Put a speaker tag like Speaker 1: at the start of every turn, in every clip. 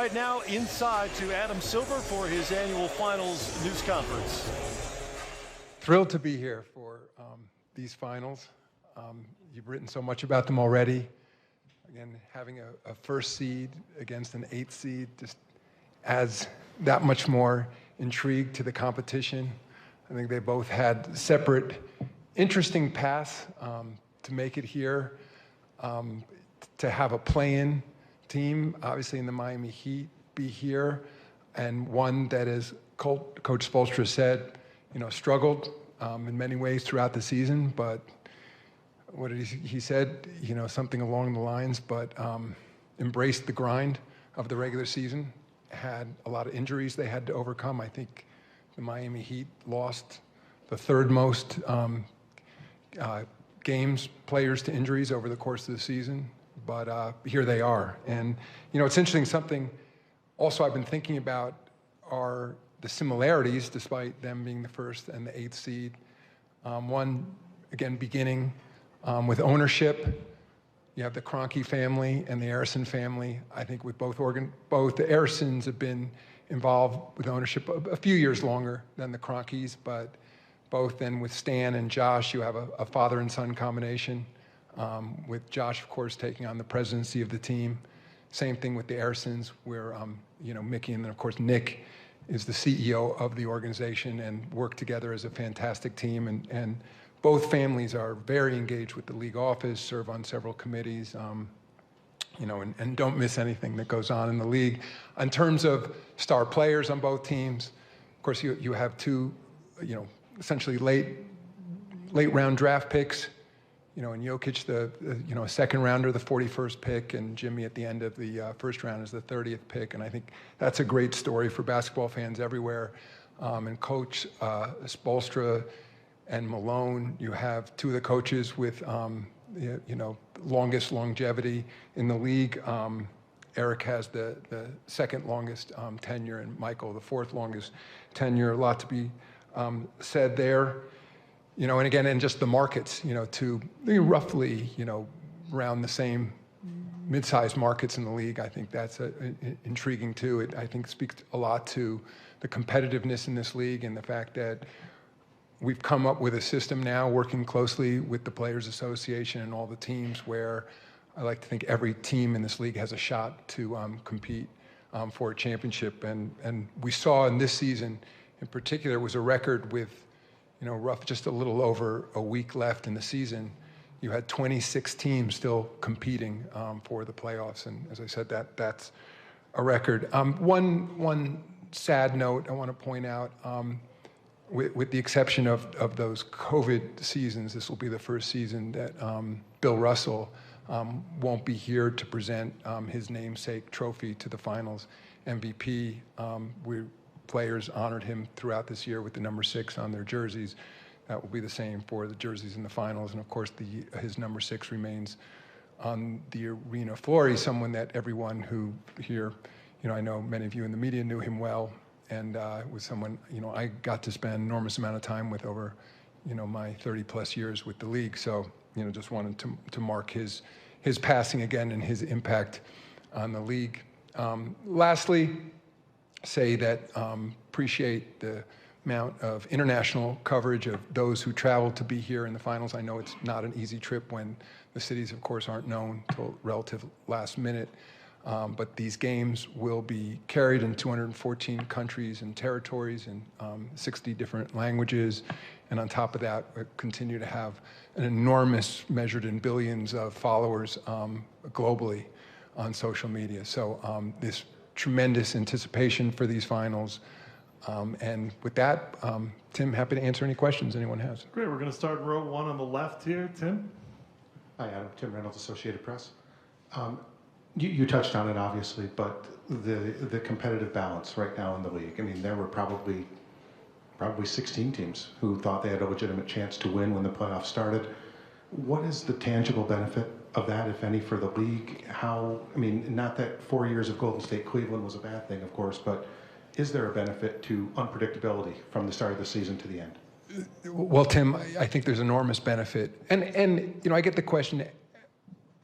Speaker 1: Right now, inside to Adam Silver for his annual finals news conference.
Speaker 2: Thrilled to be here for these finals. You've written so much about them already. Again, having a first seed against an 8th seed just adds that much more intrigue to the competition. I think they both had separate, interesting paths to make it here, to have a play-in team, obviously in the Miami Heat, be here, and one that, as Coach Spoelstra said, struggled in many ways throughout the season, but what did he said, something along the lines, but embraced the grind of the regular season, had a lot of injuries they had to overcome. I think the Miami Heat lost the 3rd most games, players to injuries over the course of the season. But here they are. And, it's interesting, something also I've been thinking about are the similarities, despite them being the 1st and the 8th seed. One, again, beginning with ownership. You have the Kroenke family and the Arison family. I think with both the Arisons have been involved with ownership a few years longer than the Kroenkes, but both then with Stan and Josh, you have a father and son combination. With Josh, of course, taking on the presidency of the team. Same thing with the Arisons, where Mickey and then, of course, Nick is the CEO of the organization and work together as a fantastic team. And both families are very engaged with the league office, serve on several committees, and don't miss anything that goes on in the league. In terms of star players on both teams, of course, you have two, essentially late round draft picks. And Jokic, a second rounder, the 41st pick, and Jimmy at the end of the first round is the 30th pick. And I think that's a great story for basketball fans everywhere. And Coach Spoelstra and Malone, you have two of the coaches with, longest longevity in the league. Eric has the 2nd longest tenure, and Michael, the 4th longest tenure. A lot to be said there. And again, and just the markets, to roughly, around the same mid-sized markets in the league. I think that's intriguing too. It, I think, speaks a lot to the competitiveness in this league and the fact that we've come up with a system now working closely with the Players Association and all the teams where I like to think every team in this league has a shot to compete for a championship. And we saw in this season in particular, it was a record with just a little over a week left in the season. You had 26 teams still competing for the playoffs, and as I said, that's a record. One sad note I want to point out, with the exception of those COVID seasons, this will be the first season that Bill Russell won't be here to present his namesake trophy to the Finals MVP. Players honored him throughout this year with the number 6 on their jerseys. That will be the same for the jerseys in the finals. And of course, his number 6 remains on the arena floor. He's someone that everyone who here, I know many of you in the media knew him well, and was someone, I got to spend an enormous amount of time with over, my 30+ years with the league. So, just wanted to mark his passing again and his impact on the league. Lastly, say that appreciate the amount of international coverage of those who traveled to be here in the finals. I know it's not an easy trip when the cities, of course, aren't known till relative last minute. But these games will be carried in 214 countries and territories in 60 different languages. And on top of that, we continue to have an enormous, measured in billions of followers globally on social media. So this tremendous anticipation for these finals. And with that, Tim, happy to answer any questions anyone has.
Speaker 3: Great, we're gonna start in row 1 on the left here. Tim?
Speaker 4: Hi, Adam. Tim Reynolds, Associated Press. You touched on it, obviously, but the competitive balance right now in the league. I mean, there were probably 16 teams who thought they had a legitimate chance to win when the playoffs started. What is the tangible benefit of that, if any, for the league? Not that 4 years of Golden State Cleveland was a bad thing, of course, but is there a benefit to unpredictability from the start of the season to the end?
Speaker 2: Well, Tim, I think there's enormous benefit. And I get the question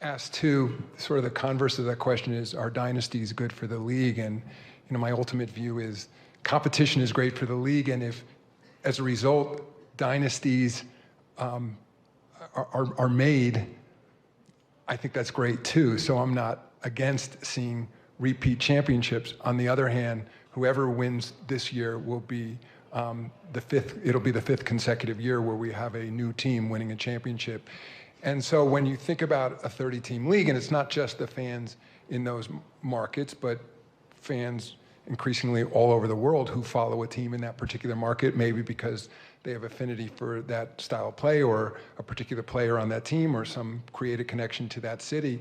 Speaker 2: asked too, sort of the converse of that question is, are dynasties good for the league? And my ultimate view is competition is great for the league, and if, as a result, dynasties are made, I think that's great too. So I'm not against seeing repeat championships. On the other hand, whoever wins this year will be it'll be the fifth consecutive year where we have a new team winning a championship. And so when you think about a 30-team league, and it's not just the fans in those markets, but fans increasingly all over the world who follow a team in that particular market, maybe because they have affinity for that style of play or a particular player on that team or some creative connection to that city.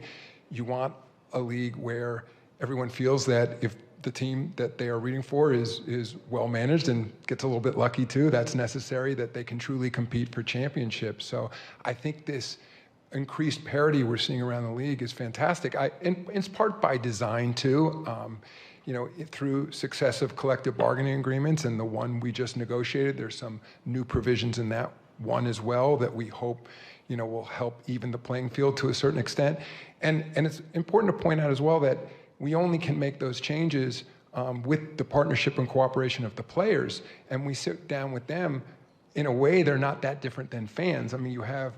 Speaker 2: You want a league where everyone feels that if the team that they are rooting for is well managed and gets a little bit lucky too, that's necessary, that they can truly compete for championships. So I think this increased parity we're seeing around the league is fantastic. And it's part by design too. Through successive collective bargaining agreements, and the one we just negotiated, there's some new provisions in that one as well that we hope, will help even the playing field to a certain extent. And it's important to point out as well that we only can make those changes with the partnership and cooperation of the players, and we sit down with them. In a way, they're not that different than fans. I mean, you have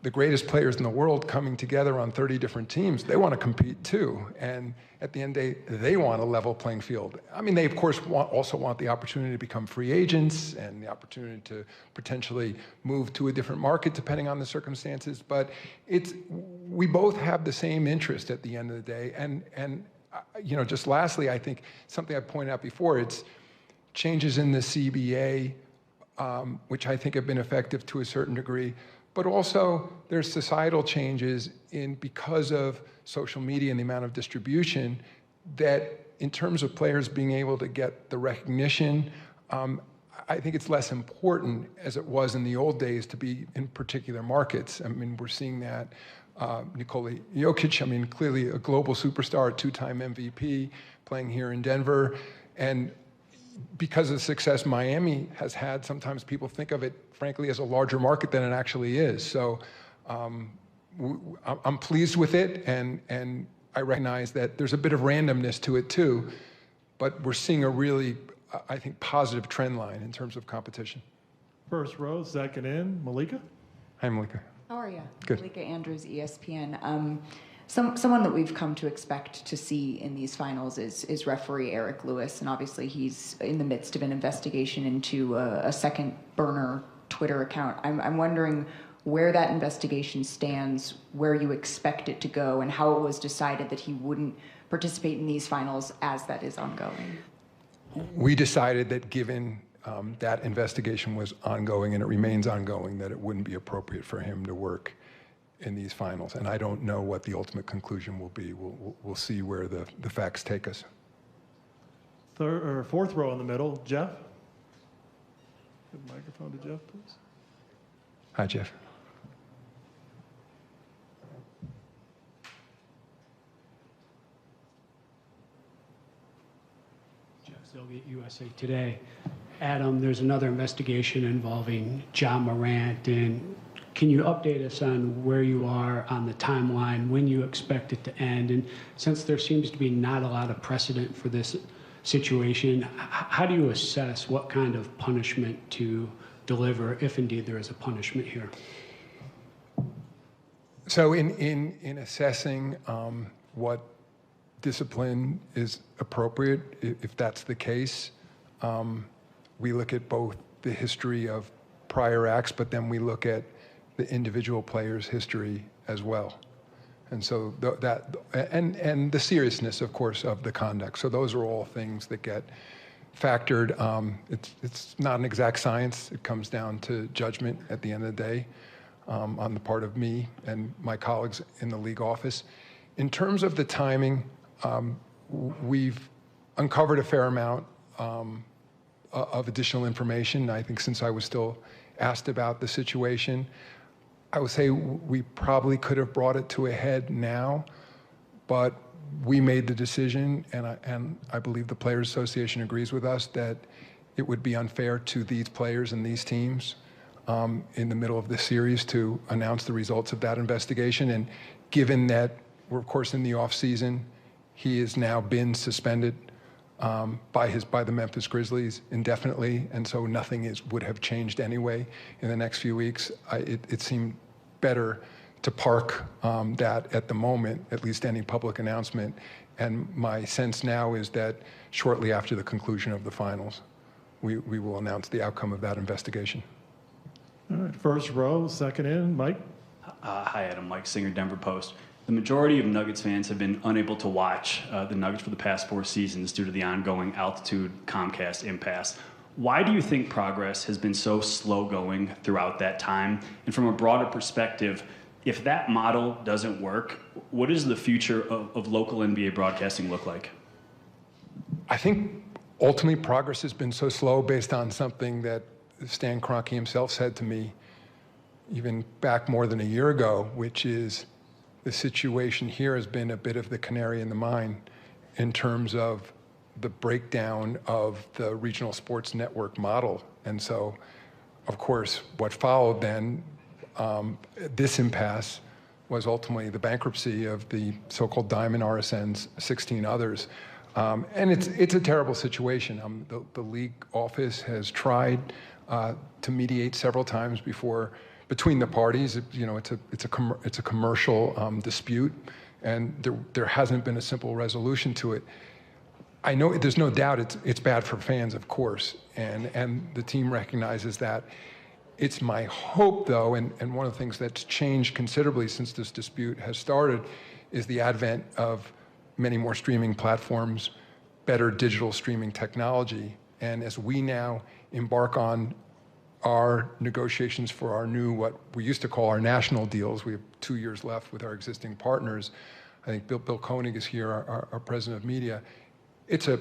Speaker 2: the greatest players in the world coming together on 30 different teams. They want to compete too. And at the end of the day, they want a level playing field. I mean, they of course also want the opportunity to become free agents and the opportunity to potentially move to a different market depending on the circumstances. But we both have the same interest at the end of the day. And just lastly, I think something I pointed out before, it's changes in the CBA, which I think have been effective to a certain degree. But also, there's societal changes because of social media and the amount of distribution that, in terms of players being able to get the recognition, I think it's less important as it was in the old days to be in particular markets. I mean, we're seeing that. Nikola Jokic, clearly a global superstar, two-time MVP, playing here in Denver. And because of the success Miami has had, sometimes people think of it, frankly, as a larger market than it actually is. So I'm pleased with it, and I recognize that there's a bit of randomness to it too, but we're seeing a really, I think, positive trend line in terms of competition.
Speaker 3: First row, second in, Malika.
Speaker 2: Hi, Malika.
Speaker 5: How are you?
Speaker 2: Good.
Speaker 5: Malika Andrews, ESPN. Someone that we've come to expect to see in these finals is referee Eric Lewis, and obviously he's in the midst of an investigation into a second burner Twitter account. I'm wondering where that investigation stands, where you expect it to go, and how it was decided that he wouldn't participate in these finals as that is ongoing.
Speaker 2: We decided that given that investigation was ongoing and it remains ongoing, that it wouldn't be appropriate for him to work in these finals. And I don't know what the ultimate conclusion will be. We'll see where the facts take us.
Speaker 3: Fourth row in the middle, Jeff. Give the microphone to Jeff, please.
Speaker 2: Hi, Jeff.
Speaker 6: Jeff Zilgate, USA Today. Adam, there's another investigation involving Ja Morant, and can you update us on where you are on the timeline, when you expect it to end? And since there seems to be not a lot of precedent for this situation, how do you assess what kind of punishment to deliver, if indeed there is a punishment here?
Speaker 2: So in assessing what discipline is appropriate, if that's the case, we look at both the history of prior acts, but then we look at the individual player's history as well. And so and the seriousness, of course, of the conduct. So those are all things that get factored. It's not an exact science. It comes down to judgment at the end of the day on the part of me and my colleagues in the league office. In terms of the timing, we've uncovered a fair amount of additional information. I think since I was still asked about the situation, I would say we probably could have brought it to a head now, but we made the decision, and I believe the Players Association agrees with us, that it would be unfair to these players and these teams in the middle of this series to announce the results of that investigation. And given that we're, of course, in the off season, he has now been suspended by the Memphis Grizzlies indefinitely, and so nothing would have changed anyway in the next few weeks. It seemed better to park that at the moment, at least any public announcement. And my sense now is that shortly after the conclusion of the finals, we will announce the outcome of that investigation.
Speaker 3: All right, first row, second in, Mike.
Speaker 7: Hi, Adam. Mike Singer, Denver Post. The majority of Nuggets fans have been unable to watch the Nuggets for the past 4 seasons due to the ongoing altitude Comcast impasse. Why do you think progress has been so slow going throughout that time? And from a broader perspective, if that model doesn't work, what does the future of local NBA broadcasting look like?
Speaker 2: I think ultimately progress has been so slow based on something that Stan Kroenke himself said to me even back more than a year ago, which is the situation here has been a bit of the canary in the mine in terms of the breakdown of the regional sports network model. And so, of course, what followed then, this impasse, was ultimately the bankruptcy of the so-called Diamond RSNs, 16 others. And it's a terrible situation. The league office has tried to mediate several times between the parties. You know, it's a commercial dispute, and there hasn't been a simple resolution to it. I know there's no doubt it's bad for fans, of course, and the team recognizes that. It's my hope, though, and one of the things that's changed considerably since this dispute has started is the advent of many more streaming platforms, better digital streaming technology. And as we now embark on our negotiations for our new, what we used to call our national deals, we have 2 years left with our existing partners. I think Bill Koenig is here, our president of media. It's a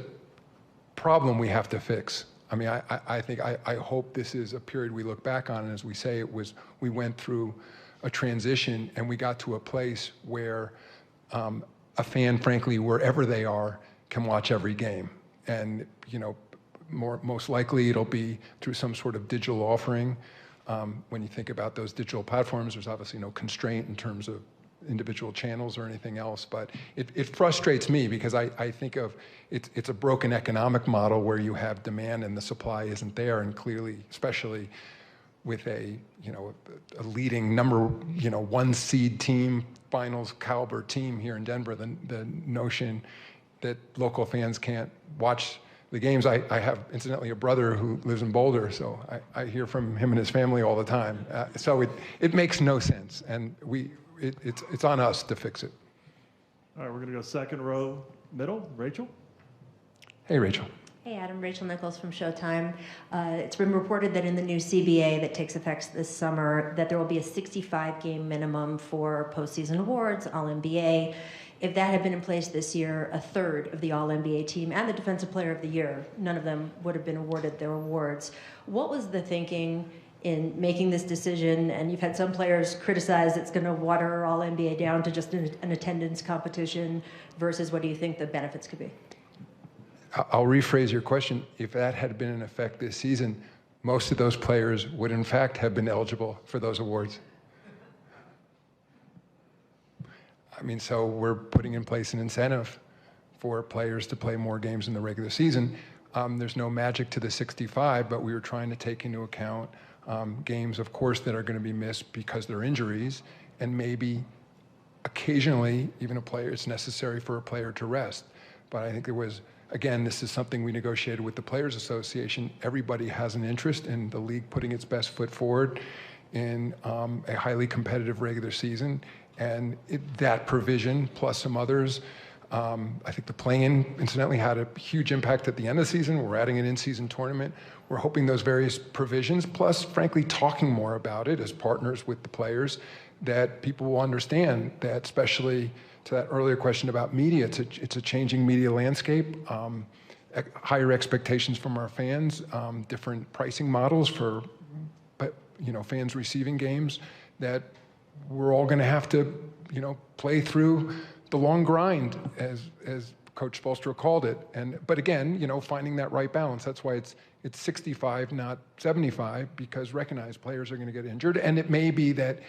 Speaker 2: problem we have to fix. I mean, I hope this is a period we look back on, and as we say, we went through a transition and we got to a place where a fan, frankly, wherever they are, can watch every game. And, you know, most likely it'll be through some sort of digital offering. When you think about those digital platforms, there's obviously no constraint in terms of individual channels or anything else, but it frustrates me because I think of it's a broken economic model where you have demand and the supply isn't there, and clearly, especially with a leading number 1 seed team, finals caliber team here in Denver, the notion that local fans can't watch the games. I have, incidentally, a brother who lives in Boulder, so I hear from him and his family all the time. So it makes no sense, and it's on us to fix it.
Speaker 3: All right, we're going to go second row, middle. Rachel?
Speaker 2: Hey, Rachel.
Speaker 8: Hey, Adam. Rachel Nichols from Showtime. It's been reported that in the new CBA that takes effect this summer, that there will be a 65-game minimum for postseason awards, All-NBA. If that had been in place this year, a third of the All-NBA team and the Defensive Player of the Year, none of them would have been awarded their awards. What was the thinking in making this decision? And you've had some players criticize it's going to water All-NBA down to just an attendance competition, versus what do you think the benefits could be?
Speaker 2: I'll rephrase your question. If that had been in effect this season, most of those players would in fact have been eligible for those awards. I mean, so we're putting in place an incentive for players to play more games in the regular season. There's no magic to the 65, but we were trying to take into account games, of course, that are going to be missed because they're injuries, and maybe occasionally even it's necessary for a player to rest. But I think there was, again, this is something we negotiated with the Players Association. Everybody has an interest in the league putting its best foot forward in a highly competitive regular season. And that provision, plus some others, I think the play-in, incidentally, had a huge impact at the end of the season. We're adding an in-season tournament. We're hoping those various provisions, plus, frankly, talking more about it as partners with the players, that people will understand that, especially to that earlier question about media, it's a changing media landscape, higher expectations from our fans, different pricing models for fans receiving games, that we're all going to have to play through the long grind, as Coach Spoelstra called it. But again, finding that right balance. That's why it's 65, not 75, because recognize players are going to get injured. And it may be that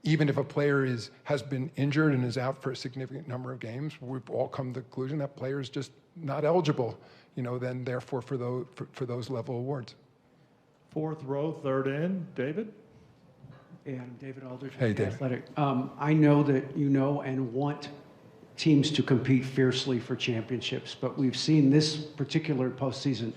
Speaker 2: even if a player has been injured and is out for a significant number of games, we've all come to the conclusion that player is just not eligible, then therefore for those level awards.
Speaker 3: Fourth row, third in. David?
Speaker 6: Hey, I'm David Aldridge
Speaker 2: Hey,
Speaker 6: with The
Speaker 2: David.
Speaker 6: Athletic. I know that you know and want teams to compete fiercely for championships, but we've seen this particular postseason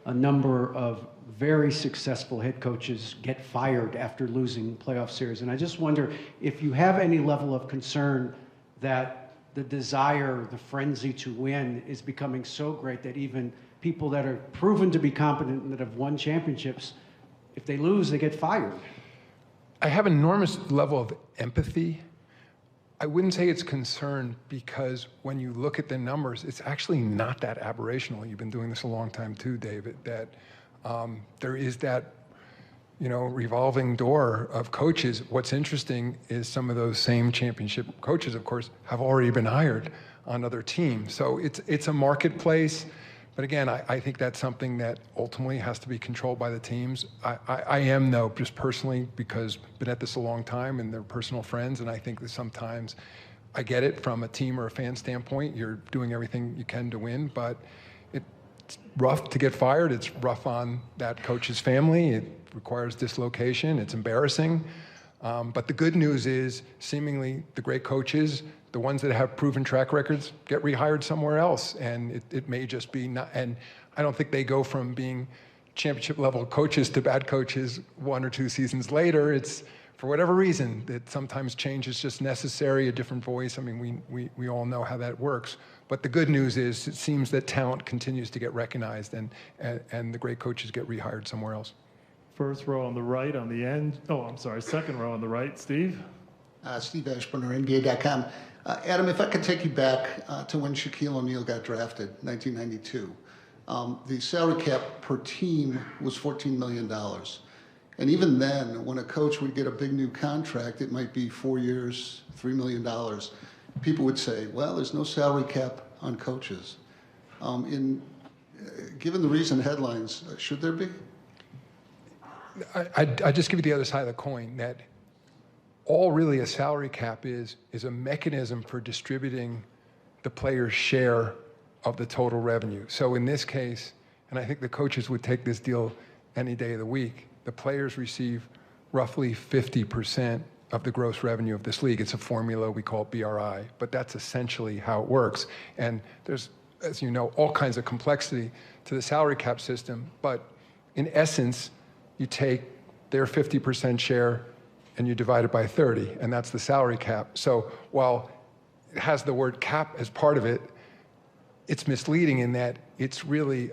Speaker 6: a number of very successful head coaches get fired after losing playoff series. And I just wonder if you have any level of concern that the desire, the frenzy to win is becoming so great that even people that are proven to be competent and that have won championships, if they lose, they get fired.
Speaker 2: I have an enormous level of empathy. I wouldn't say it's concern, because when you look at the numbers, it's actually not that aberrational. You've been doing this a long time too, David, that there is that revolving door of coaches. What's interesting is some of those same championship coaches, of course, have already been hired on other teams. So it's a marketplace. But again, I think that's something that ultimately has to be controlled by the teams. I am, though, just personally, because I've been at this a long time and they're personal friends, and I think that sometimes I get it from a team or a fan standpoint. You're doing everything you can to win, but it's rough to get fired. It's rough on that coach's family. It requires dislocation. It's embarrassing. But the good news is, seemingly, the great coaches, the ones that have proven track records, get rehired somewhere else. And it may just be not, and I don't think they go from being championship level coaches to bad coaches 1 or 2 seasons later. It's, for whatever reason, that sometimes change is just necessary, a different voice. I mean, we all know how that works. But the good news is, it seems that talent continues to get recognized, and the great coaches get rehired somewhere else.
Speaker 3: First row on the right, on the end. Oh, I'm sorry, second row on the right. Steve?
Speaker 9: Steve Ashburner, NBA.com. Adam, if I could take you back to when Shaquille O'Neal got drafted, 1992. The salary cap per team was $14 million. And even then, when a coach would get a big new contract, it might be 4 years, $3 million. People would say, well, there's no salary cap on coaches. Given the recent headlines, should there be?
Speaker 2: I just give you the other side of the coin, that all really a salary cap is a mechanism for distributing the player's share of the total revenue. So in this case, and I think the coaches would take this deal any day of the week, the players receive roughly 50% of the gross revenue of this league. It's a formula, we call it BRI, but that's essentially how it works. And there's, as you know, all kinds of complexity to the salary cap system, but in essence, you take their 50% share and you divide it by 30, and that's the salary cap. So while it has the word cap as part of it, it's misleading in that it's really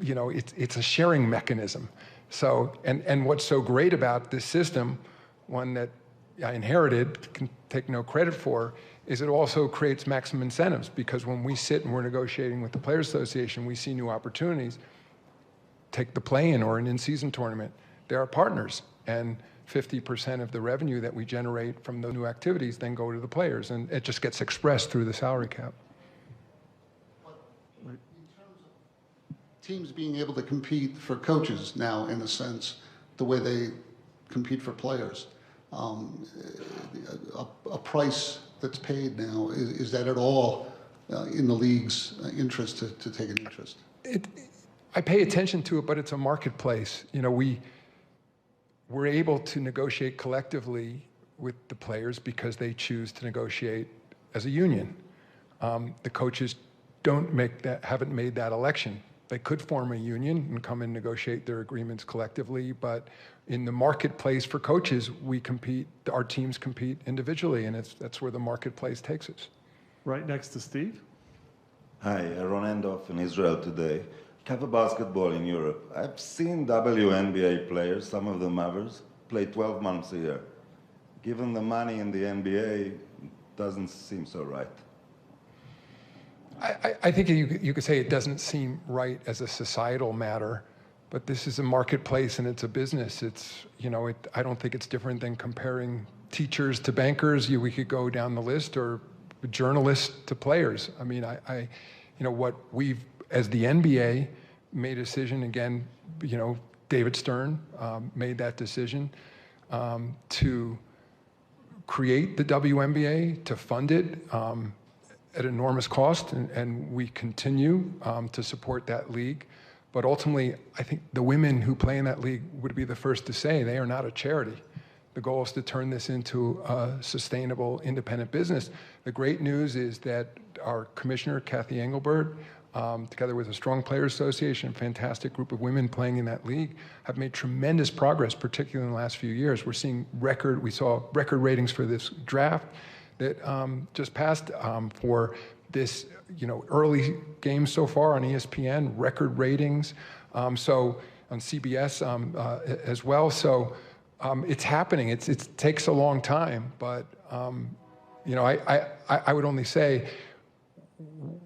Speaker 2: it's a sharing mechanism. So, and what's so great about this system, one that I inherited, can take no credit for, is it also creates maximum incentives, because when we sit and we're negotiating with the Players Association, we see new opportunities. Take the play-in or an in-season tournament. They're our partners, and 50% of the revenue that we generate from those new activities then go to the players, and it just gets expressed through the salary cap.
Speaker 9: In terms of teams being able to compete for coaches now, in a sense, the way they compete for players, a price that's paid now, is that at all in the league's interest to take an interest?
Speaker 2: I pay attention to it, but it's a marketplace. We're able to negotiate collectively with the players because they choose to negotiate as a union. The coaches haven't made that election. They could form a union and come and negotiate their agreements collectively, but in the marketplace for coaches, our teams compete individually, and that's where the marketplace takes us.
Speaker 3: Right next to Steve.
Speaker 10: Hi, Ron Endorf in Israel today. Cover basketball in Europe. I've seen WNBA players, some of them others, play 12 months a year. Given the money in the NBA, it doesn't seem so right.
Speaker 2: I think you could say it doesn't seem right as a societal matter, but this is a marketplace and it's a business. I don't think it's different than comparing teachers to bankers. We could go down the list, or journalists to players. I mean, what we've, as the NBA, made a decision, again, David Stern made that decision to create the WNBA, to fund it at enormous cost, and we continue to support that league. But ultimately, I think the women who play in that league would be the first to say they are not a charity. The goal is to turn this into a sustainable, independent business. The great news is that our commissioner, Kathy Engelbert, together with a strong players association, a fantastic group of women playing in that league, have made tremendous progress, particularly in the last few years. We saw record ratings for this draft that just passed for this, early games so far on ESPN, record ratings. So on CBS as well. So it's happening. It takes a long time, but I would only say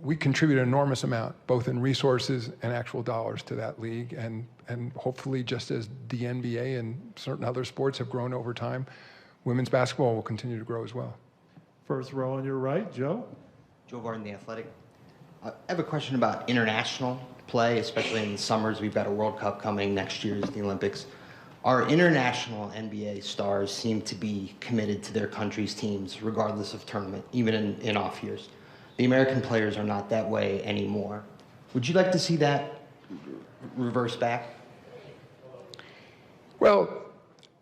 Speaker 2: we contribute an enormous amount, both in resources and actual dollars, to that league, and hopefully, just as the NBA and certain other sports have grown over time, women's basketball will continue to grow as well.
Speaker 3: First row on your right, Joe.
Speaker 11: Joe Varden, The Athletic. I have a question about international play, especially in the summers. We've got a World Cup coming. Next year is the Olympics. Our international NBA stars seem to be committed to their country's teams, regardless of tournament, even in off years. The American players are not that way anymore. Would you like to see that reverse back?
Speaker 2: Well,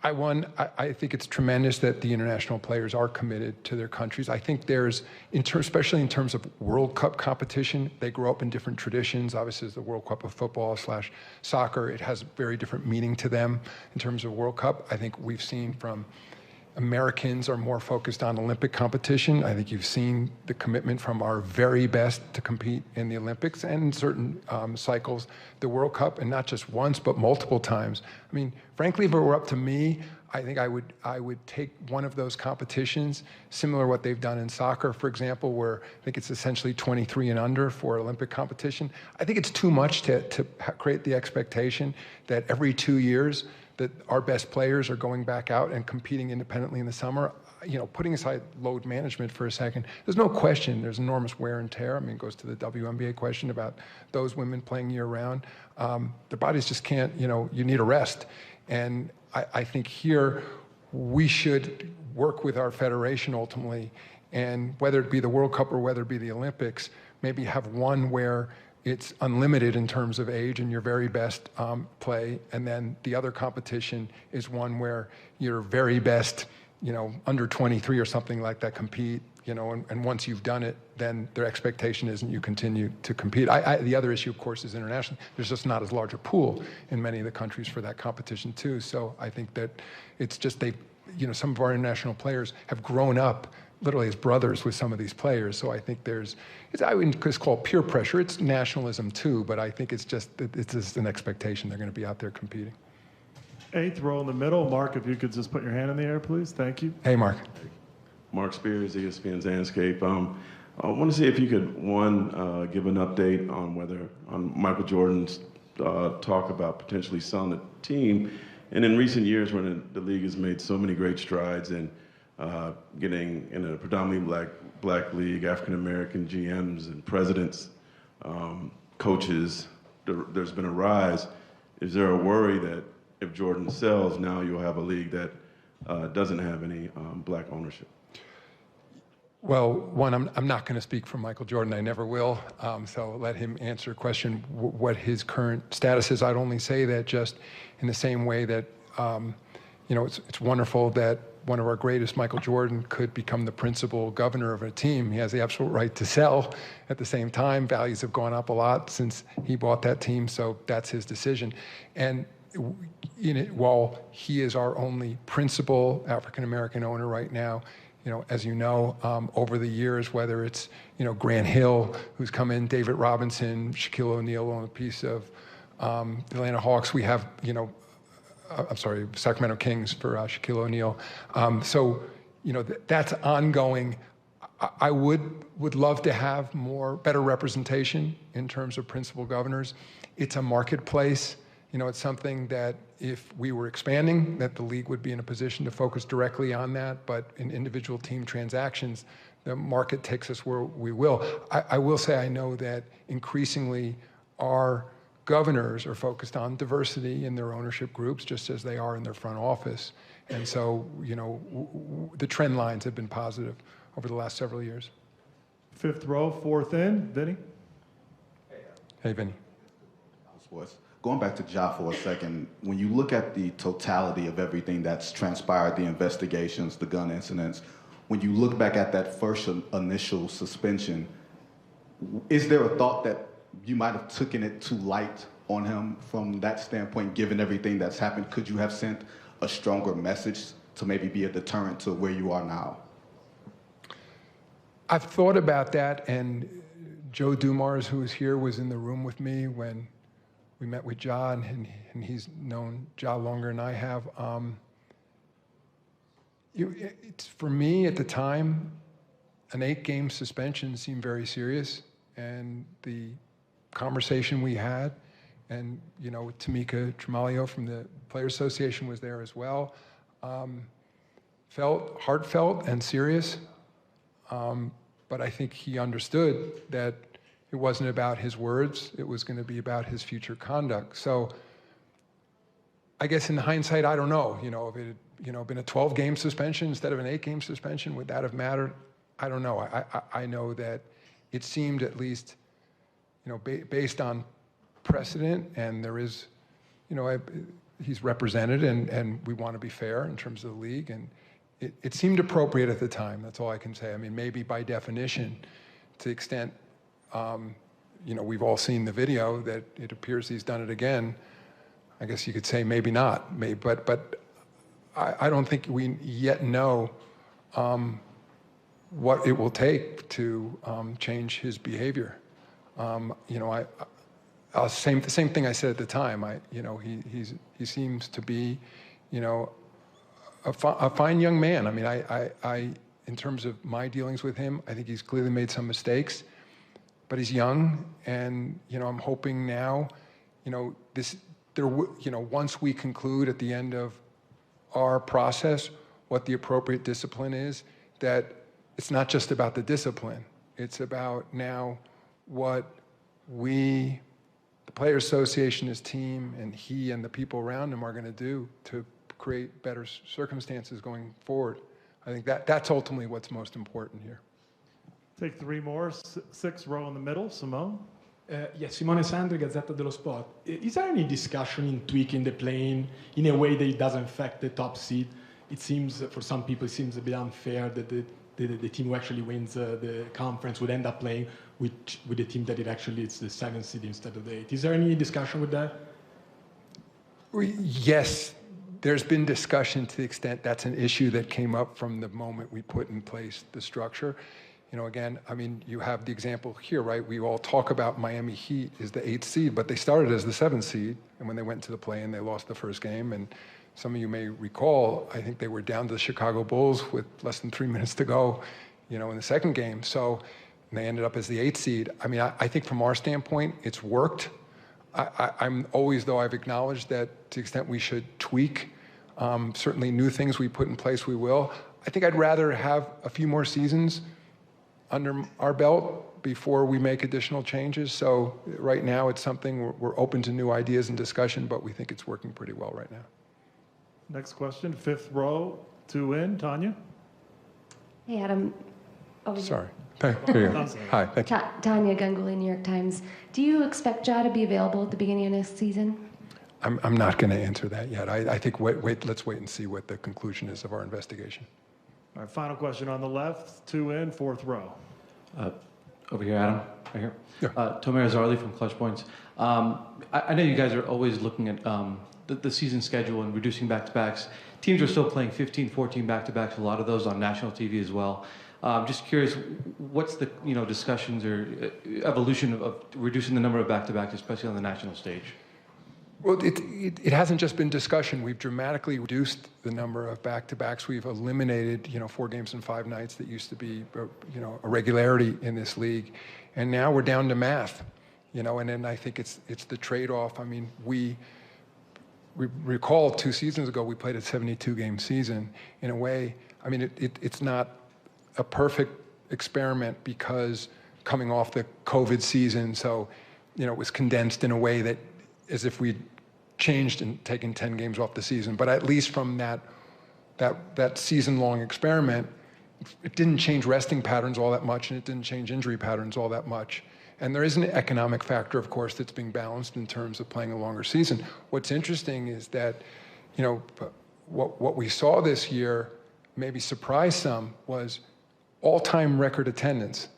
Speaker 2: I think it's tremendous that the international players are committed to their countries. I think there's, especially in terms of World Cup competition, they grow up in different traditions. Obviously, it's the World Cup of football / soccer. It has very different meaning to them in terms of World Cup. I think we've seen from Americans are more focused on Olympic competition. I think you've seen the commitment from our very best to compete in the Olympics and in certain cycles, the World Cup, and not just once, but multiple times. I mean, frankly, if it were up to me, I think I would take one of those competitions, similar to what they've done in soccer, for example, where I think it's essentially 23 and under for Olympic competition. I think it's too much to create the expectation that every 2 years that our best players are going back out and competing independently in the summer. Putting aside load management for a second, there's no question there's enormous wear and tear. I mean, it goes to the WNBA question about those women playing year-round. Their bodies just can't, you need a rest. And I think here we should work with our federation ultimately, and whether it be the World Cup or whether it be the Olympics, maybe have one where it's unlimited in terms of age and your very best play, and then the other competition is one where your very best, under 23 or something like that compete, and once you've done it, then their expectation isn't you continue to compete. The other issue, of course, is internationally. There's just not as large a pool in many of the countries for that competition too. So I think that it's just some of our international players have grown up literally as brothers with some of these players. So I think I wouldn't just call it peer pressure. It's nationalism too, but I think it's just an expectation they're going to be out there competing.
Speaker 3: Eighth row in the middle. Mark, if you could just put your hand in the air, please. Thank you.
Speaker 2: Hey, Mark.
Speaker 12: Mark Spears, ESPN's Landscape. I want to see if you could, give an update on Michael Jordan's talk about potentially selling the team. And in recent years, when the league has made so many great strides in getting in a predominantly black league, African-American GMs and presidents, coaches, there's been a rise. Is there a worry that if Jordan sells, now you'll have a league that doesn't have any black ownership?
Speaker 2: Well, one, I'm not going to speak for Michael Jordan. I never will. So let him answer a question what his current status is. I'd only say that just in the same way that, it's wonderful that one of our greatest, Michael Jordan, could become the principal governor of a team. He has the absolute right to sell. At the same time, values have gone up a lot since he bought that team, so that's his decision. And while he is our only principal African-American owner right now, as you know, over the years, whether it's, Grant Hill, who's come in, David Robinson, Shaquille O'Neal on a piece of the Atlanta Hawks, we have, Sacramento Kings for Shaquille O'Neal. That's ongoing. I would love to have better representation in terms of principal governors. It's a marketplace. It's something that if we were expanding, that the league would be in a position to focus directly on that. But in individual team transactions, the market takes us where we will. I will say I know that increasingly our governors are focused on diversity in their ownership groups, just as they are in their front office. And so, you know, the trend lines have been positive over the last several years.
Speaker 3: Fifth row, fourth in, Vinny.
Speaker 2: Hey, Vinny.
Speaker 13: Sports. Going back to Ja for a second, when you look at the totality of everything that's transpired, the investigations, the gun incidents, when you look back at that first initial suspension, is there a thought that you might have taken it too light on him from that standpoint, given everything that's happened? Could you have sent a stronger message to maybe be a deterrent to where you are now?
Speaker 2: I've thought about that, and Joe Dumars, who was here, was in the room with me when we met with Ja, and he's known Ja longer than I have. For me, at the time, an 8-game suspension seemed very serious, and the conversation we had, and you know, Tamika Tremalio from the Players Association was there as well, felt heartfelt and serious, but I think he understood that it wasn't about his words, it was going to be about his future conduct. So I guess in hindsight, I don't know, you know, if it had, been a 12-game suspension instead of an 8-game suspension, would that have mattered? I don't know. I know that it seemed, at least, based on precedent, and there is, he's represented, and we want to be fair in terms of the league, and it seemed appropriate at the time. That's all I can say. I mean, maybe by definition, to the extent, we've all seen the video that it appears he's done it again. I guess you could say maybe not, but I don't think we yet know what it will take to change his behavior. The same thing I said at the time. He seems to be, a fine young man. I mean, I in terms of my dealings with him, I think he's clearly made some mistakes, but he's young, and I'm hoping now, once we conclude at the end of our process what the appropriate discipline is, that it's not just about the discipline. It's about now what we, the Players Association, his team, and he and the people around him are going to do to create better circumstances going forward. I think that's ultimately what's most important here.
Speaker 3: Take three more. Sixth row in the middle, Simone.
Speaker 14: Yes, Simone Sandri, Gazzetta dello Sport. Is there any discussion in tweaking the plane in a way that it doesn't affect the top seed? It seems, for some people, it seems a bit unfair that the team who actually wins the conference would end up playing with the team that it's the 7th seed instead of the 8th. Is there any discussion with that?
Speaker 2: Yes, there's been discussion to the extent that's an issue that came up from the moment we put in place the structure. Again, I mean, you have the example here, right? We all talk about Miami Heat is the 8th seed, but they started as the 7th seed, and when they went to the play-in, they lost the first game. And some of you may recall, I think they were down to the Chicago Bulls with less than 3 minutes to go, in the second game. So they ended up as the 8th seed. I mean, I think from our standpoint, it's worked. I'm always, though, I've acknowledged that to the extent we should tweak, certainly new things we put in place, we will. I think I'd rather have a few more seasons under our belt before we make additional changes. So right now it's something we're open to new ideas and discussion, but we think it's working pretty well right now.
Speaker 3: Next question, fifth row, 2 in, Tanya.
Speaker 15: Hey, Adam.
Speaker 2: Sorry. Here you go. Hi, thank you.
Speaker 15: Tanya Ganguly, New York Times. Do you expect Ja to be available at the beginning of next season?
Speaker 2: I'm not going to answer that yet. I think let's wait and see what the conclusion is of our investigation.
Speaker 3: All right, final question on the left, 2 in, fourth row.
Speaker 16: Over here, Adam, right here.
Speaker 2: Yeah.
Speaker 16: Tomer Azarli from Clutch Points. I know you guys are always looking at the season schedule and reducing back-to-backs. Teams are still playing 15, 14 back-to-backs, a lot of those on national TV as well. Just curious, what's the discussions or evolution of reducing the number of back-to-backs, especially on the national stage?
Speaker 2: Well, it hasn't just been discussion. We've dramatically reduced the number of back-to-backs. We've eliminated, 4 games in 5 nights that used to be, a regularity in this league. And now we're down to math, and then I think it's the trade-off. I mean, we recall 2 seasons ago, we played a 72-game season. In a way, I mean, it's not a perfect experiment because coming off the COVID season, so, it was condensed in a way that as if we changed and taken 10 games off the season. But at least from that season-long experiment, it didn't change resting patterns all that much, and it didn't change injury patterns all that much. And there is an economic factor, of course, that's being balanced in terms of playing a longer season. What's interesting is that, you know, what we saw this year, maybe surprised some, was all-time record attendance.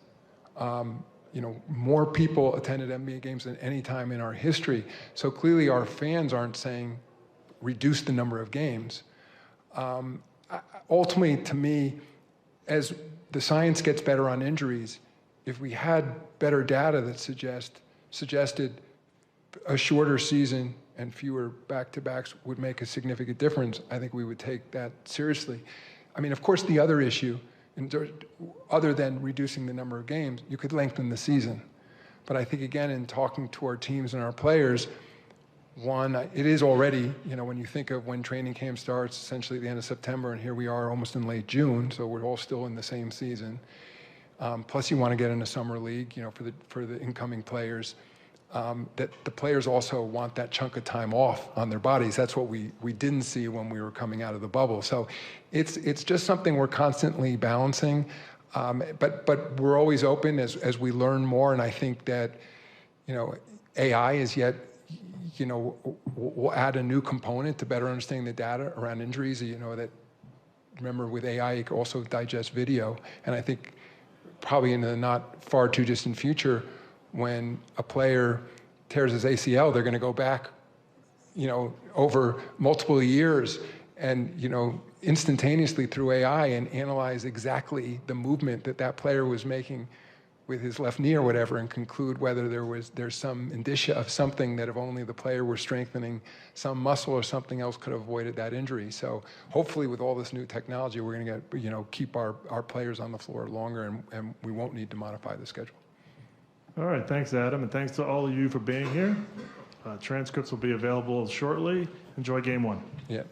Speaker 2: You know, more people attended NBA games than any time in our history. So clearly our fans aren't saying reduce the number of games. Ultimately, to me, as the science gets better on injuries, if we had better data that suggested a shorter season and fewer back-to-backs would make a significant difference, I think we would take that seriously. I mean, of course, the other issue, other than reducing the number of games, you could lengthen the season. But I think, again, in talking to our teams and our players, one, it is already, you know, when you think of when training camp starts, essentially at the end of September, and here we are almost in late June, so we're all still in the same season. Plus, you want to get in a summer league, you know, for the incoming players. That the players also want that chunk of time off on their bodies. That's what we didn't see when we were coming out of the bubble. So it's just something we're constantly balancing. But we're always open as we learn more. And I think that, you know, AI is yet, you know, we'll add a new component to better understanding the data around injuries. You know, that, remember, with AI, you can also digest video. And I think probably in the not far too distant future, when a player tears his ACL, they're going to go back, you know, over multiple years and, you know, instantaneously through AI and analyze exactly the movement that player was making with his left knee or whatever, and conclude whether there's some indicia of something that if only the player were strengthening some muscle or something else could have avoided that injury. So hopefully with all this new technology, we're going to get, you know, keep our players on the floor longer, and we won't need to modify the schedule.
Speaker 3: All right, thanks, Adam, and thanks to all of you for being here. Transcripts will be available shortly. Enjoy game one.
Speaker 2: Yeah.